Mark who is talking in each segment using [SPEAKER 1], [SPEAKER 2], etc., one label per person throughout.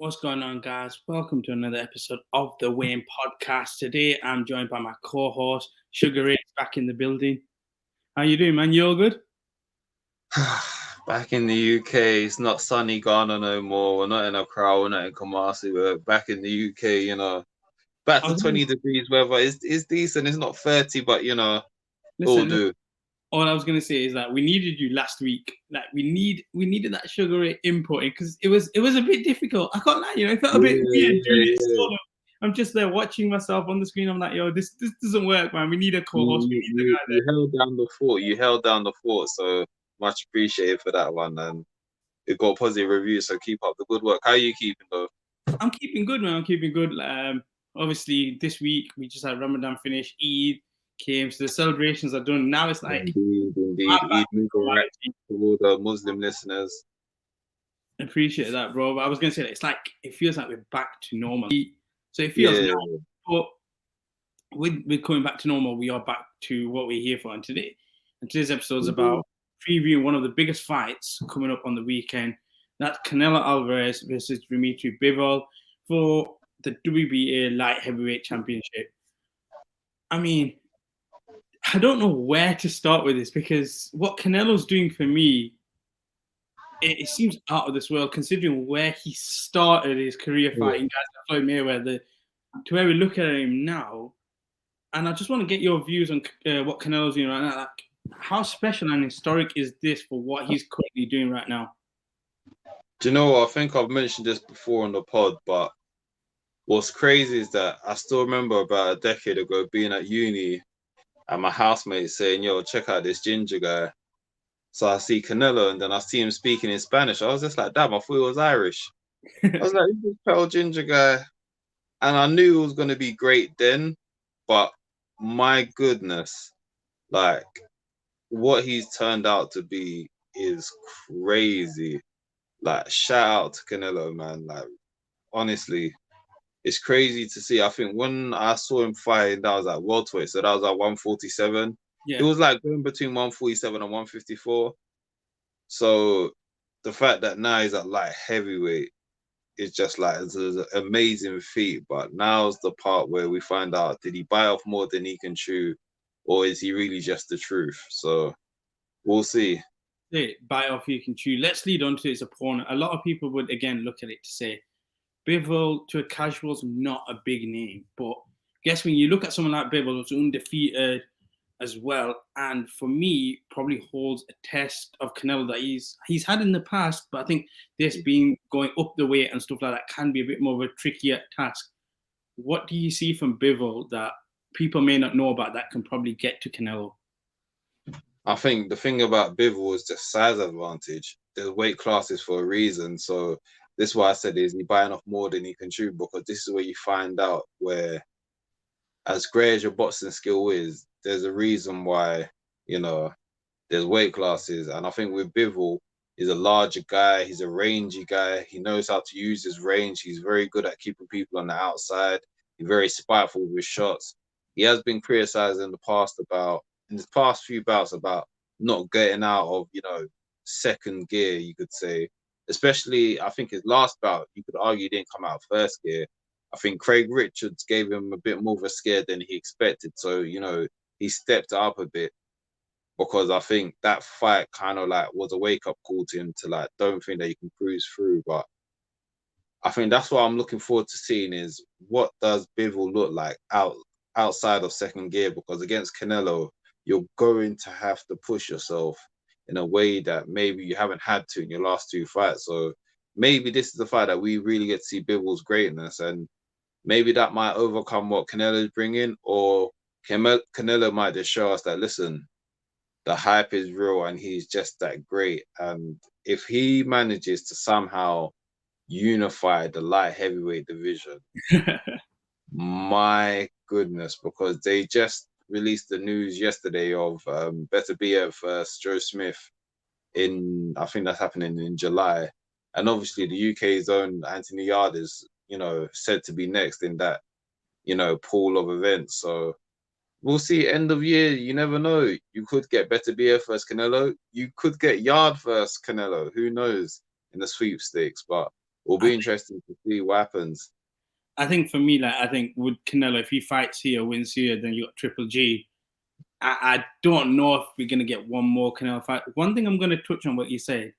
[SPEAKER 1] What's going on, guys? Welcome to another episode of the Wayne Podcast. Today, I'm joined by my co-host, Sugar Ray, back in the building. How you doing, man? You all good?
[SPEAKER 2] Back in the UK, it's not sunny Ghana no more. We're not in Accra, we're not in Kumasi. We're back in the UK, back
[SPEAKER 1] I
[SPEAKER 2] to
[SPEAKER 1] was gonna,
[SPEAKER 2] 20 degrees weather. It's decent. It's not 30, but it'll
[SPEAKER 1] listen,
[SPEAKER 2] do.
[SPEAKER 1] all I was gonna say is that we needed you last week. Like we needed that Sugar Ray input because it was a bit difficult. I can't lie, it felt a bit weird doing it
[SPEAKER 2] Yeah.
[SPEAKER 1] solo. I'm just there watching myself on the screen. I'm like, yo, this doesn't work, man. We need a co-host. We need the guy there.
[SPEAKER 2] You held down the fort. You held down the fort. So much appreciated for that one. And it got positive reviews. So keep up the good work. How are you keeping though?
[SPEAKER 1] I'm keeping good, man. I'm keeping good. Obviously, this week we just had Ramadan finish. Eid came, so the celebrations are done. Now it's like
[SPEAKER 2] Indeed. Eid Mubarak to all the Muslim listeners.
[SPEAKER 1] Appreciate that, bro. But I was gonna say that it's like it feels like we're back to normal. So it feels nice, but we're coming back to normal. We are back to what we're here for. And today's episode is about previewing one of the biggest fights coming up on the weekend. That's Canelo Alvarez versus Dimitry Bivol for the WBA light heavyweight championship. I mean, I don't know where to start with this because what Canelo's doing for me, it seems out of this world considering where he started his career fighting guys like Floyd Mayweather to where we look at him now. And I just want to get your views on what Canelo's doing right now. Like, how special and historic is this for what he's currently doing right now?
[SPEAKER 2] Do you know what? I think I've mentioned this before on the pod, but what's crazy is that I still remember about a decade ago being at uni and my housemate saying, yo, check out this ginger guy. So I see Canelo and then I see him speaking in Spanish. I was just like, damn, I thought he was Irish. I was like, this pale ginger guy. And I knew it was going to be great then, but my goodness, like what he's turned out to be is crazy. Like, shout out to Canelo, man. Like, honestly, it's crazy to see. I think when I saw him fight, that was at welterweight, so that was at 147.
[SPEAKER 1] Yeah.
[SPEAKER 2] It was like going between 147 and 154. So the fact that now he's at light heavyweight is just like it's an amazing feat. But now's the part where we find out, did he bite off more than he can chew, or is he really just the truth? So we'll see.
[SPEAKER 1] Bite off you can chew. Let's lead on to his opponent. A lot of people would again look at it to say Bivol to a casual is not a big name, but guess when you look at someone like Bivol, who's undefeated as well, and for me probably holds a test of Canelo that he's had in the past, but I think this being going up the weight and stuff like that can be a bit more of a trickier task. What do you see from Bivol that people may not know about that can probably get to Canelo?
[SPEAKER 2] I think the thing about Bivol is just size advantage. There's weight classes for a reason. So this is why I said is he biting off more than he can chew, because this is where you find out where, as great as your boxing skill is, there's a reason why, there's weight classes. And I think with Bivol, he's a larger guy, he's a rangy guy, he knows how to use his range, he's very good at keeping people on the outside, he's very spiteful with his shots. He has been criticized in his past few bouts about not getting out of, second gear, you could say. Especially, I think his last bout, you could argue he didn't come out of first gear. I think Craig Richards gave him a bit more of a scare than he expected. So, he stepped up a bit, because I think that fight kind of like was a wake-up call to him to like, don't think that you can cruise through. But I think that's what I'm looking forward to seeing is what does Bivol look like outside of second gear, because against Canelo, you're going to have to push yourself in a way that maybe you haven't had to in your last two fights. So maybe this is the fight that we really get to see Bivol's greatness, and maybe that might overcome what Canelo's bringing, or Canelo might just show us that, listen, the hype is real and he's just that great. And if he manages to somehow unify the light heavyweight division, my goodness, because they just released the news yesterday of Better BF versus Joe Smith I think that's happening in July. And obviously the UK's own Anthony Yard is, said to be next in that, pool of events. So we'll see end of year. You never know. You could get Better BF versus Canelo. You could get Yard versus Canelo. Who knows in the sweepstakes? But It'll be interesting to see what happens.
[SPEAKER 1] I think for me, like, I think with Canelo, if he fights here, wins here, then you got Triple G. I don't know if we're going to get one more Canelo fight. One thing I'm going to touch on what you said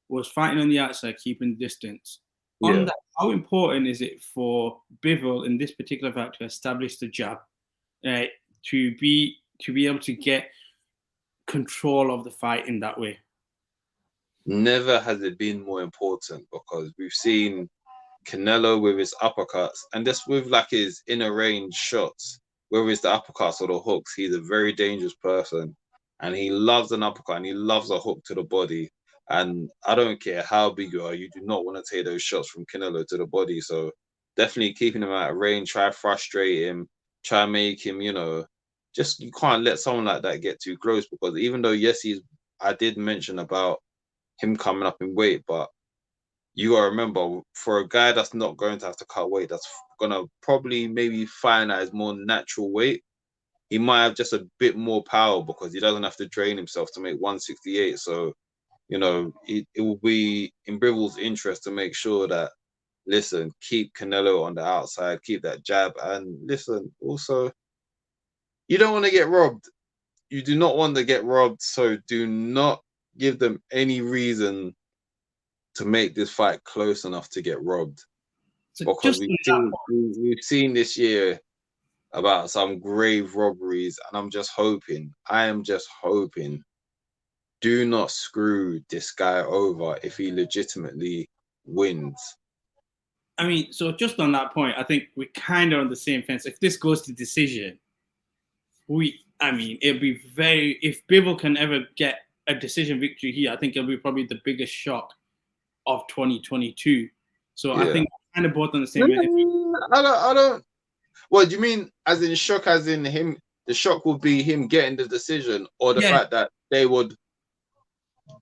[SPEAKER 1] was fighting on the outside, keeping distance. On that, how important is it for Bivol in this particular fight to establish the jab, to be able to get control of the fight in that way?
[SPEAKER 2] Never has it been more important, because we've seen Canelo with his uppercuts and just with like his inner range shots, whether it's the uppercuts or the hooks, he's a very dangerous person, and he loves an uppercut and he loves a hook to the body. And I don't care how big you are, you do not want to take those shots from Canelo to the body. So definitely keeping him out of range, try to frustrate him, try to make him, just, you can't let someone like that get too close, because even though, yes, I did mention about him coming up in weight, but you gotta remember, for a guy that's not going to have to cut weight, that's gonna probably maybe find at his more natural weight, he might have just a bit more power because he doesn't have to drain himself to make 168. So, it will be in Bivol's interest to make sure that, listen, keep Canelo on the outside, keep that jab, and listen, also, you don't want to get robbed. You do not want to get robbed, so do not give them any reason to make this fight close enough to get robbed. So because we've seen this year about some grave robberies, and I am just hoping, do not screw this guy over if he legitimately wins.
[SPEAKER 1] I mean, so just on that point, I think we're kind of on the same fence. If this goes to decision, it'll be if Bivol can ever get a decision victory here, I think it'll be probably the biggest shock of 2022. So I think we're kind of both on the same.
[SPEAKER 2] I don't. What do you mean? As in shock? As in him? The shock would be him getting the decision, or the fact that they would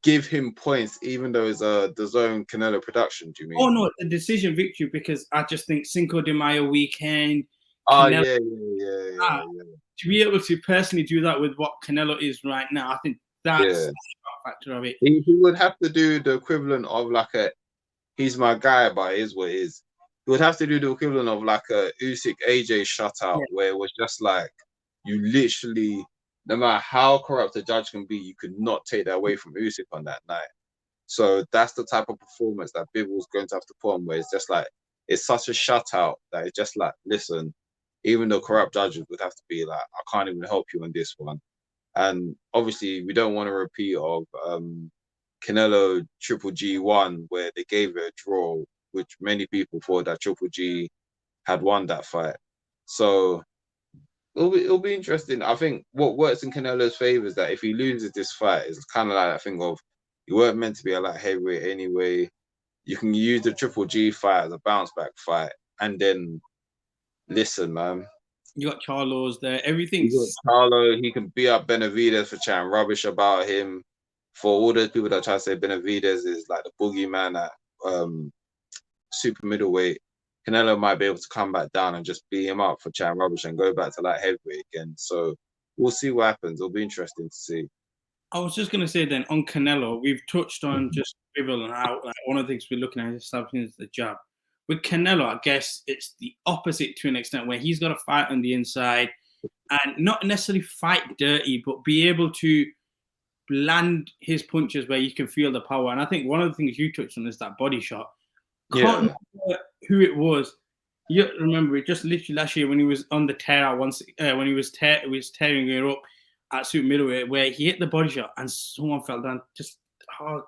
[SPEAKER 2] give him points, even though it's the zone Canelo production. Do you mean?
[SPEAKER 1] Oh no, the decision victory, because I just think Cinco de Mayo weekend.
[SPEAKER 2] Canelo,
[SPEAKER 1] to be able to personally do that with what Canelo is right now, I think that's the factor of it.
[SPEAKER 2] He would have to do the equivalent of like he's my guy, but it is what it is. He would have to do the equivalent of like a Usyk AJ shutout, where it was just like, you literally, no matter how corrupt a judge can be, you could not take that away from Usyk on that night. So that's the type of performance that Bivol's going to have to put on, where it's just like, it's such a shutout that it's just like, listen, even the corrupt judges would have to be like, I can't even help you on this one. And obviously, we don't want a repeat of Canelo Triple G1, where they gave it a draw, which many people thought that Triple G had won that fight. So it'll be interesting. I think what works in Canelo's favor is that if he loses this fight, it's kind of like that thing of, you weren't meant to be a light heavyweight anyway. You can use the Triple G fight as a bounce back fight, and then listen, man.
[SPEAKER 1] You got Carlos there. Everything's.
[SPEAKER 2] You got Carlo. He can beat up Benavidez for chatting rubbish about him. For all those people that try to say Benavidez is like the boogeyman at super middleweight, Canelo might be able to come back down and just beat him up for chatting rubbish and go back to light heavyweight again. So we'll see what happens. It'll be interesting to see.
[SPEAKER 1] I was just going to say then, on Canelo, we've touched on just Bivol and how one of the things we're looking at is establishing the jab. With Canelo, I guess it's the opposite to an extent, where he's got to fight on the inside and not necessarily fight dirty, but be able to land his punches where you can feel the power. And I think one of the things you touched on is that body shot. Can't remember who it was. You remember it just literally last year when he was on the tear once, when he was tearing it up at super middleweight, where he hit the body shot and someone fell down. Just hard.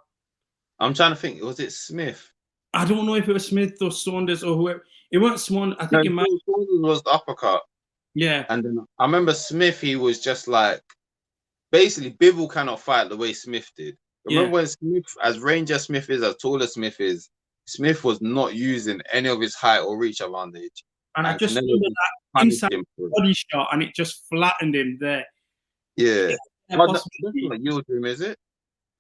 [SPEAKER 2] I'm trying to think. Was it Smith?
[SPEAKER 1] I don't know if it was Smith or Saunders or whoever. It wasn't Swan. I think it might.
[SPEAKER 2] Saunders was the uppercut.
[SPEAKER 1] Yeah.
[SPEAKER 2] And then I remember Smith. He was just like, basically, Bivol cannot fight the way Smith did. Remember when Smith, as Ranger Smith is, as tall as Smith is, Smith was not using any of his height or reach advantage.
[SPEAKER 1] And I just remember that inside body shot, and it just flattened him there.
[SPEAKER 2] Yeah. That's not Yildirim, is it?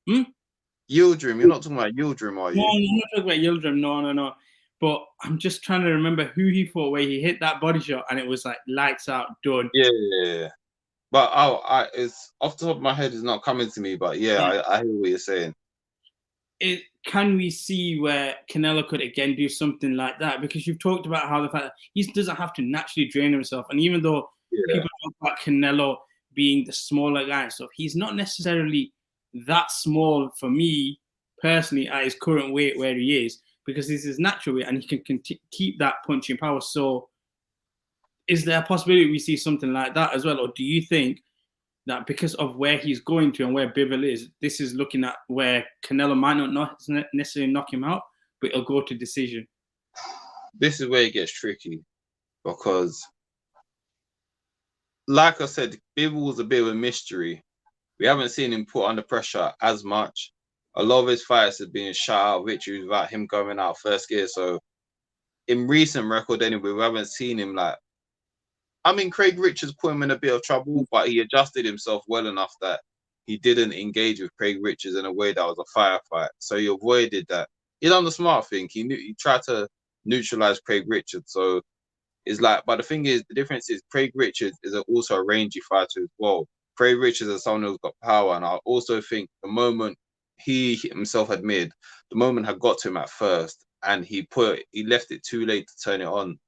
[SPEAKER 2] Yildirim. You're not talking about Yildirim, are you?
[SPEAKER 1] No, I'm not talking about Yildirim. No. But I'm just trying to remember who he fought, where he hit that body shot, and it was like lights out, done.
[SPEAKER 2] Yeah. But it's off the top of my head, it's not coming to me. But I hear what you're saying.
[SPEAKER 1] can we see where Canelo could again do something like that? Because you've talked about how the fact that he doesn't have to naturally train himself, and even though people talk about Canelo being the smaller guy and stuff, he's not necessarily that small for me personally at his current weight where he is, because this is natural weight and he can keep that punching power. So is there a possibility we see something like that as well? Or do you think that because of where he's going to and where Bivol is, this is looking at where Canelo might not necessarily knock him out, but it'll go to decision?
[SPEAKER 2] This is where it gets tricky, because like I said, Bivol's a bit of a mystery. We haven't seen him put under pressure as much. A lot of his fights have been shut out victories without him going out first gear. So in recent record anyway, we haven't seen him like, I mean, Craig Richards put him in a bit of trouble, but he adjusted himself well enough that he didn't engage with Craig Richards in a way that was a firefight. So he avoided that. He done the smart thing. He tried to neutralize Craig Richards. So it's like, but the thing is, the difference is Craig Richards is also a rangy fighter as well. Craig Richards is someone who's got power, and I also think the moment he himself admitted, the moment had got to him at first, and he left it too late to turn it on.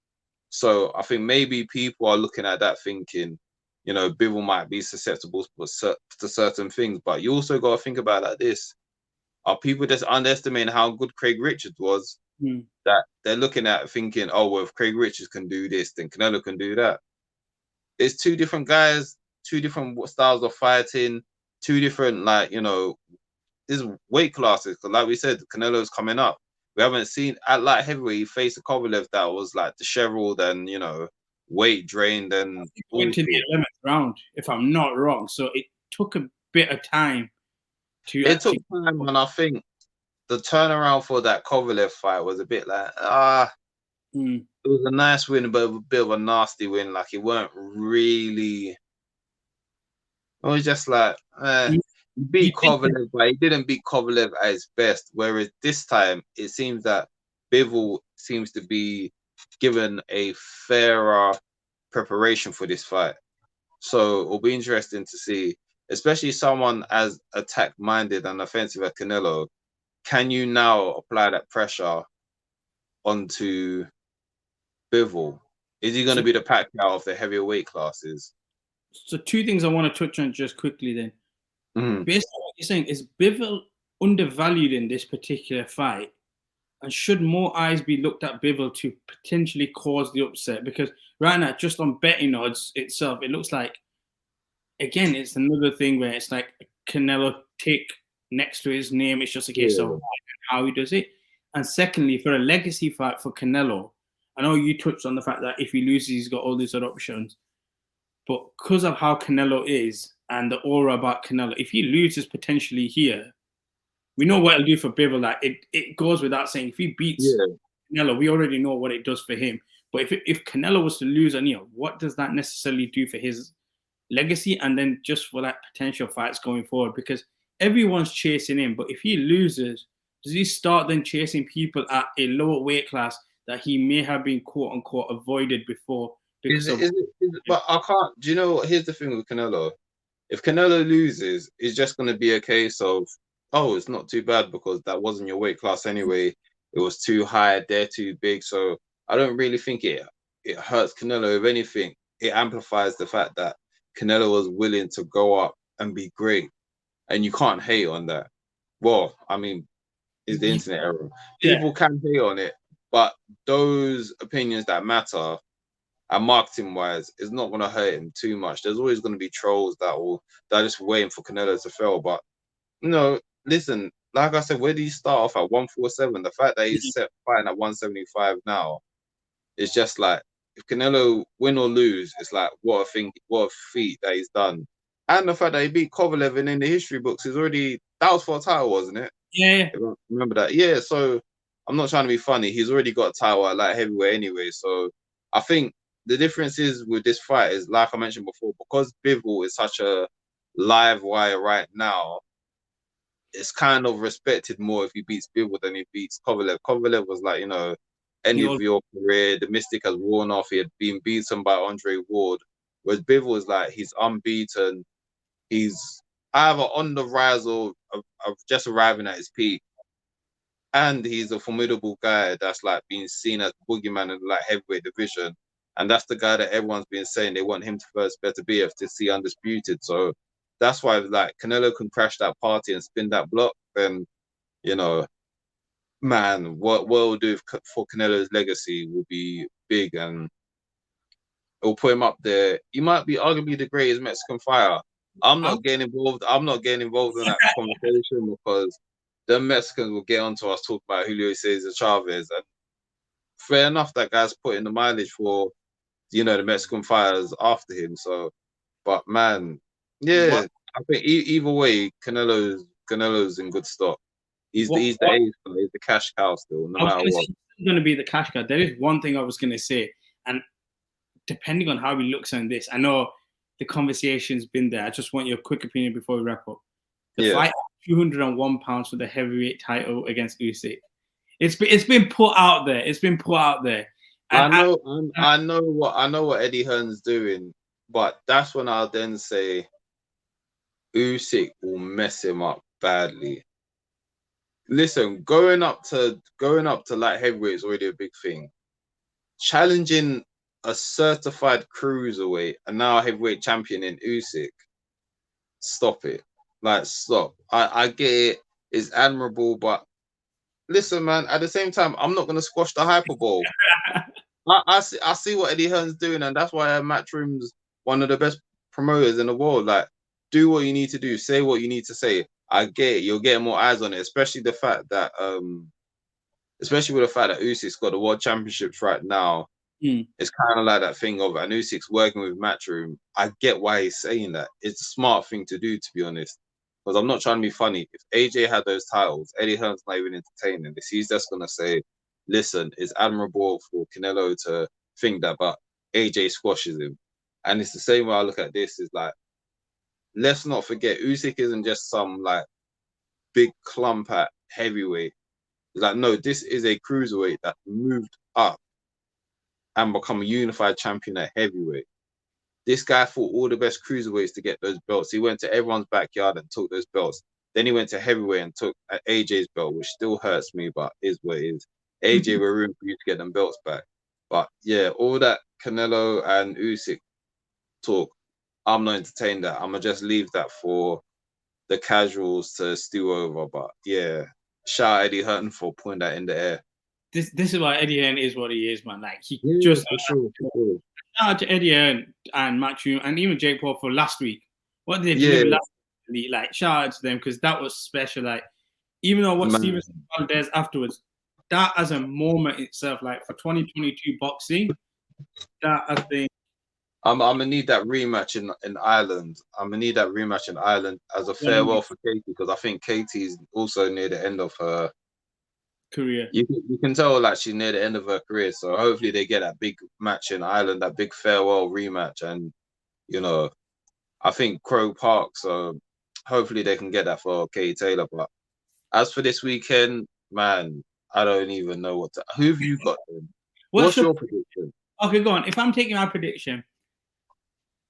[SPEAKER 2] So I think maybe people are looking at that thinking, you know, Bivol might be susceptible to certain things, but you also got to think about it like this. Are people just underestimating how good Craig Richards was? That they're looking at thinking, oh, well, if Craig Richards can do this, then Canelo can do that. It's two different guys, two different styles of fighting, two different, like, you know, this weight classes. Because like we said, Canelo's coming up. We haven't seen at light heavyweight, he faced a Kovalev that was like disheveled and, you know, weight drained and
[SPEAKER 1] went to the 11th round, if I'm not wrong. So it took a bit of time to.
[SPEAKER 2] It took time, and I think the turnaround for that Kovalev fight was a bit like, it was a nice win, but a bit of a nasty win. Like, it weren't really. It was just like, he beat Kovalev, but he didn't beat Kovalev at his best. Whereas this time, it seems that Bivol seems to be given a fairer preparation for this fight. So it'll be interesting to see, especially someone as attack-minded and offensive as Canelo. Can you now apply that pressure onto Bivol? Is he going to be the Pacquiao of the heavier weight classes?
[SPEAKER 1] So two things I want to touch on just quickly then. Based on what you're saying, is Bivol undervalued in this particular fight? And should more eyes be looked at Bivol to potentially cause the upset? Because right now, just on betting odds itself, it looks like, again, it's another thing where it's like Canelo tick next to his name. It's just a case of how he does it. And secondly, for a legacy fight for Canelo, I know you touched on the fact that if he loses, he's got all these other options. But because of how Canelo is and the aura about Canelo, if he loses potentially here, we know what it'll do for Bivol. Like it goes without saying. If he beats Canelo, we already know what it does for him. But if Canelo was to lose, and what does that necessarily do for his legacy, and then just for like potential fights going forward? Because everyone's chasing him, but if he loses, does he start then chasing people at a lower weight class that he may have been quote unquote avoided before?
[SPEAKER 2] But I can't. Do you know what? Here's the thing with Canelo. If Canelo loses, it's just going to be a case of, oh, it's not too bad because that wasn't your weight class anyway. It was too high, they're too big. So I don't really think it hurts Canelo. If anything, it amplifies the fact that Canelo was willing to go up and be great. And you can't hate on that. Well, I mean, it's the internet era. People can hate on it, but those opinions that matter, and marketing-wise, is not going to hurt him too much. There's always going to be trolls that are just waiting for Canelo to fail. But listen, like I said, where did he start off at 147? The fact that he's fighting at 175 now, it's just like, if Canelo win or lose, it's like, what a feat that he's done. And the fact that he beat Kovalev in the history books is already, that was for a title, wasn't it?
[SPEAKER 1] Yeah.
[SPEAKER 2] Remember that? Yeah, so I'm not trying to be funny. He's already got a title at light heavyweight anyway. So I think the difference is with this fight is, like I mentioned before, because Bivol is such a live wire right now, it's kind of respected more if he beats Bivol than he beats Kovalev. Kovalev was like, end of your career, the mystic has worn off. He had been beaten by Andre Ward. Whereas Bivol is like, he's unbeaten. He's either on the rise or just arriving at his peak. and he's a formidable guy that's like being seen as boogeyman in the like heavyweight division. And that's the guy that everyone's been saying they want him to first better BF to see Undisputed. So that's why like Canelo can crash that party and spin that block. Then, you know, man, what it'll do for Canelo's legacy will be big, and it'll put him up there. He might be arguably the greatest Mexican fighter. I'm not getting involved in that conversation because the Mexicans will get onto us talking about Julio Cesar Chavez. And fair enough, that guy's putting the mileage for, you know, the Mexican fighters after him. So, but man, yeah, I think either way, Canelo's in good stock. He's the ace, he's the cash cow still, no matter what.
[SPEAKER 1] He's going to be the cash cow. There is one thing I was going to say, and depending on how he looks on this, I know the conversation's been there. I just want your quick opinion before we wrap up. The fight, 201 pounds for the heavyweight title against Usyk. It's been put out there. It's been put out there.
[SPEAKER 2] And I know what Eddie Hearn's doing, but that's when I'll then say Usyk will mess him up badly. Listen, going up to light heavyweight is already a big thing. Challenging a certified cruiserweight and now a heavyweight champion in Usyk, stop it. Like, stop. I get it. It's admirable, but listen, man, at the same time, I'm not going to squash the hyperbole. I see what Eddie Hearn's doing, and that's why Matchroom's one of the best promoters in the world. Like, do what you need to do. Say what you need to say. I get it. You're getting more eyes on it, especially with the fact that Usyk's got the World Championships right now. It's kind of like that thing of, and Usyk's working with Matchroom. I get why he's saying that. It's a smart thing to do, to be honest. Because I'm not trying to be funny. If AJ had those titles, Eddie Hearn's not even entertaining this. He's just going to say, listen, it's admirable for Canelo to think that, but AJ squashes him. And it's the same way I look at this. Is like, let's not forget, Usyk isn't just some like big clump at heavyweight. It's like, no, this is a cruiserweight that moved up and become a unified champion at heavyweight. This guy fought all the best cruiserweights to get those belts. He went to everyone's backyard and took those belts. Then he went to heavyweight and took AJ's belt, which still hurts me, but is what it is. AJ were room for you to get them belts back. But yeah, all that Canelo and Usyk talk, I'm not entertained that. I'm going to just leave that for the casuals to stew over. But yeah, shout out Eddie Hearn for putting that in the air.
[SPEAKER 1] This is why Eddie Hearn is what he is, man. Like, he
[SPEAKER 2] for sure.
[SPEAKER 1] Shout out to Eddie Hearn and Matchroom and even Jake Paul for last week. What they did last week, like, shout out to them because that was special. Like, even though what Stevenson does afterwards, that as a moment itself, like for 2022 boxing, that I think
[SPEAKER 2] I'm gonna need that rematch in Ireland. I'm gonna need that rematch in Ireland as a farewell for Katie, because I think Katie's also near the end of her
[SPEAKER 1] career.
[SPEAKER 2] You can tell like she's near the end of her career. So hopefully they get that big match in Ireland, that big farewell rematch, and you know, I think Crow Park. So hopefully they can get that for Katie Taylor. But as for this weekend, man, I don't even know what to. Who have you got then? What's your prediction?
[SPEAKER 1] Okay, go on. If I'm taking my prediction,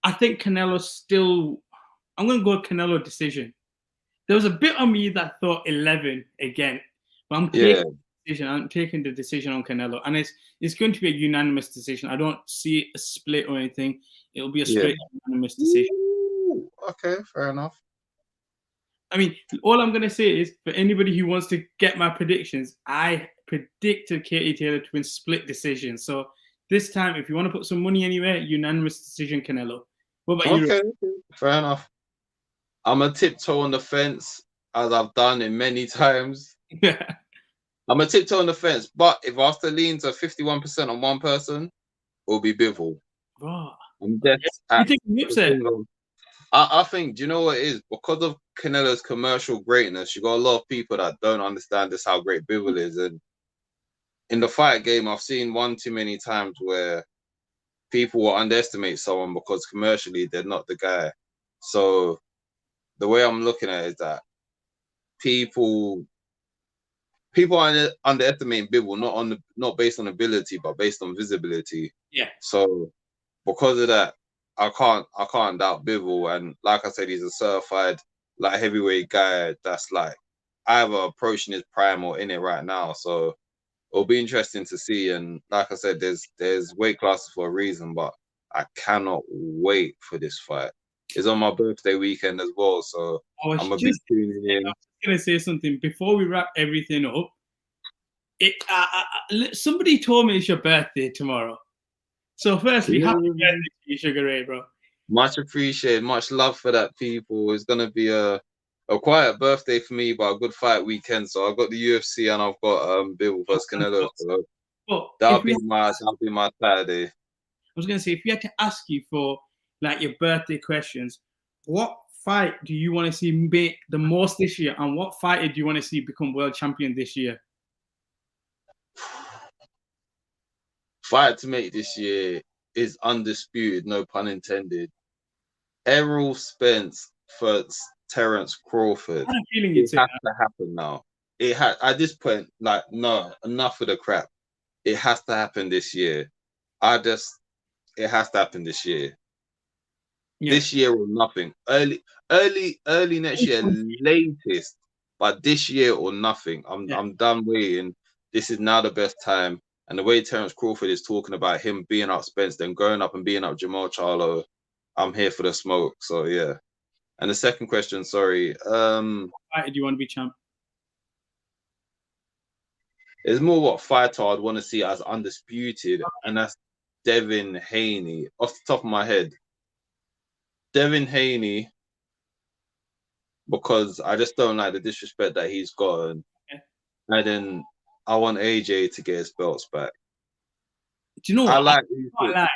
[SPEAKER 1] I think Canelo still. I'm going to go Canelo decision. There was a bit on me that thought 11 again, but I'm taking the decision on Canelo, and it's going to be a unanimous decision. I don't see a split or anything. It'll be a straight unanimous decision.
[SPEAKER 2] Ooh, okay, fair enough.
[SPEAKER 1] I mean, all I'm going to say is, for anybody who wants to get my predictions, I predicted Katie Taylor to win split decision. So this time, if you want to put some money anywhere, unanimous decision, Canelo. What about you?
[SPEAKER 2] Okay, fair enough. I'm a tiptoe on the fence, as I've done in many times. I'm a tiptoe on the fence, but if I was to lean to 51% on one person, it'll be Bivol.
[SPEAKER 1] Oh.
[SPEAKER 2] I'm dead.
[SPEAKER 1] You think you're upset?
[SPEAKER 2] I think, do you know what it is? Because of Canelo's commercial greatness, you got a lot of people that don't understand just how great Bivol is. And in the fight game, I've seen one too many times where people will underestimate someone because commercially they're not the guy. So the way I'm looking at it is that people are underestimating Bivol not based on ability, but based on visibility.
[SPEAKER 1] Yeah.
[SPEAKER 2] So because of that, I can't doubt Bivol. And like I said, he's a certified like heavyweight guy that's like either approaching his prime or in it right now. So it'll be interesting to see. And like I said, there's weight classes for a reason, but I cannot wait for this fight. It's on my birthday weekend as well, so I'm gonna be tuning in.
[SPEAKER 1] I was gonna say something before we wrap everything up. Somebody told me it's your birthday tomorrow. So firstly, happy birthday to you, Sugar Ray, bro.
[SPEAKER 2] Much appreciated. Much love for that, people. It's gonna be a quiet birthday for me, but a good fight weekend. So I've got the UFC and I've got Bivol versus Canelo. So that'll be my Saturday.
[SPEAKER 1] I was gonna say, if you had to ask you for like your birthday questions, what fight do you want to see make the most this year, and what fighter do you want to see become world champion this year?
[SPEAKER 2] Fight to make this year is Undisputed, no pun intended. Errol Spence versus Terence Crawford. It has to happen now. At this point, like, no, enough of the crap. It has to happen this year. It has to happen this year. Yeah. This year or nothing. Early next year, latest. But this year or nothing. I'm done waiting. This is now the best time. And the way Terence Crawford is talking about him being up Spence, then going up and being up Jamal Charlo, I'm here for the smoke. So yeah. And the second question, sorry.
[SPEAKER 1] What fighter do you want to be champ?
[SPEAKER 2] It's more what fighter I'd want to see as undisputed, and that's Devin Haney. Off the top of my head, Devin Haney, because I just don't like the disrespect that he's gotten. Okay. And then I want AJ to get his belts back.
[SPEAKER 1] Do you know what?
[SPEAKER 2] I like Usyk. I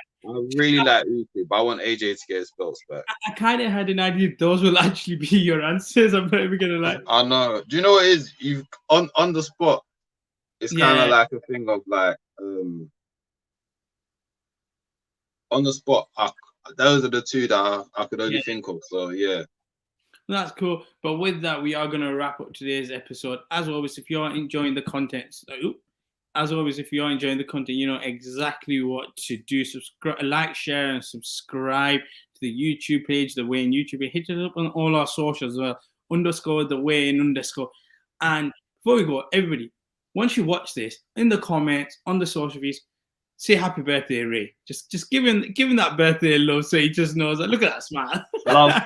[SPEAKER 2] really like Usyk, but I want AJ to get his belts back.
[SPEAKER 1] I kind of had an idea those will actually be your answers. I'm not even gonna lie.
[SPEAKER 2] I know. Do you know what it is? You on the spot. It's kind of like a thing of like on the spot. Those are the two that I could only think of. So yeah.
[SPEAKER 1] That's cool. But with that, we are going to wrap up today's episode. As always, if you're enjoying the content, you know exactly what to do. Subscribe, like, share, and subscribe to the YouTube page, The Weigh In YouTube. Hit it up on all our socials as well. _The Weigh In _. And before we go, everybody, once you watch this, in the comments, on the social feeds, say happy birthday, Ray. Just give him that birthday love so he just knows. Like, look at that smile.
[SPEAKER 2] Love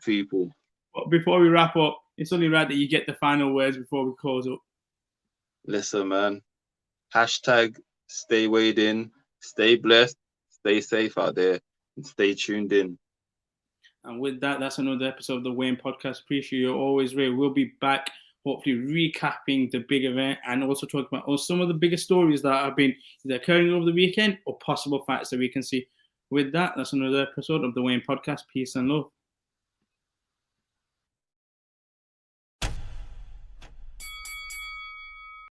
[SPEAKER 2] people.
[SPEAKER 1] But before we wrap up, it's only right that you get the final words before we close up.
[SPEAKER 2] Listen, man. #stay weighed in. Stay blessed. Stay safe out there. And stay tuned in.
[SPEAKER 1] And with that, that's another episode of the Weigh In Podcast. Appreciate you always, Ray. We'll be back, hopefully recapping the big event and also talking about some of the bigger stories that have been either occurring over the weekend or possible fights that we can see. With that, that's another episode of the Weigh In Podcast. Peace and love.